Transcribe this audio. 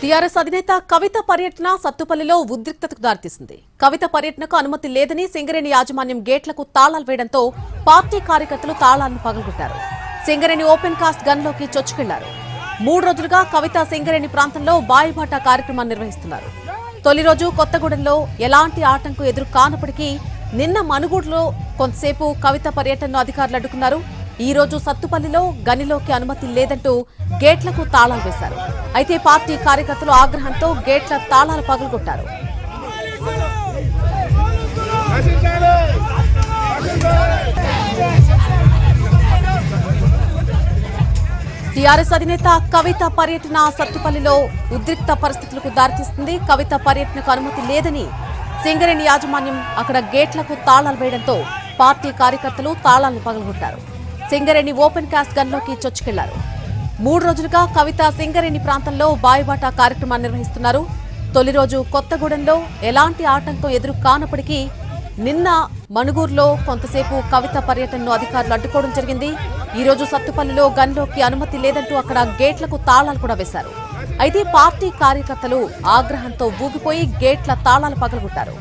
TRS అధినేత కవిత పర్యటన సత్తుపల్లిలో ఉద్రిక్తతకు దారితీసింది. కవిత పర్యటనకు అనుమతి లేదని సింగరేణి యాజమాన్యం గేట్లకు తాళాలు వేయడంతో పార్టీ కార్యకర్తలు తాళాలను పగలగొట్టారు. సింగరేణి ఓపెన్ కాస్ట్ గన్లోకి చొచ్చుకెళ్లారు. 3 రోజులుగా కవిత సింగరేణి ప్రాంతంలో బాయిబాట కార్యక్రమాన్ని నిర్వహిస్తున్నారు. తొలి రోజు కొత్తగూడెంలో ఎలాంటి ఆటంకం ఎదురు కానప్పటికీ నిన్న మనుగూడులో కొంతసేపు కవిత పర్యటనను అధికారులు అడ్డుకున్నారు. ఈ రోజు సత్తుపల్లిలో గనిలోకి అనుమతి లేదంటూ గేట్లకు తాళాలు వేశారు. అయితే పార్టీ కార్యకర్తలు ఆగ్రహంతో గేట్ల తాళాలు పగలగొట్టారు. టీఆర్ఎస్ అధినేత కవిత పర్యటన సత్తుపల్లిలో ఉద్రిక్త పరిస్థితులకు దారితీస్తుంది. కవిత పర్యటనకు అనుమతి లేదని సింగరేణి యాజమాన్యం అక్కడ గేట్లకు తాళాలు వేయడంతో పార్టీ కార్యకర్తలు తాళాలను పగలగొట్టారు. సింగరేణి ఓపెన్ కాస్ట్ గన్లోకి చొచ్చుకెళ్లారు. 3 రోజులుగా కవిత సింగరేణి ప్రాంతంలో బాయిబాట కార్యక్రమాన్ని నిర్వహిస్తున్నారు. తొలి రోజు కొత్తగూడెంలో ఎలాంటి ఆటంకం ఎదురు కానప్పటికీ నిన్న మణుగూరులో కొంతసేపు కవిత పర్యటనను అధికారులు అడ్డుకోవడం జరిగింది. ఈ రోజు సత్తుపల్లిలో గన్లోకి అనుమతి లేదంటూ అక్కడ గేట్లకు తాళాలు కూడా వేశారు. అయితే పార్టీ కార్యకర్తలు ఆగ్రహంతో ఊగిపోయి గేట్ల తాళాలు పగలగొట్టారు.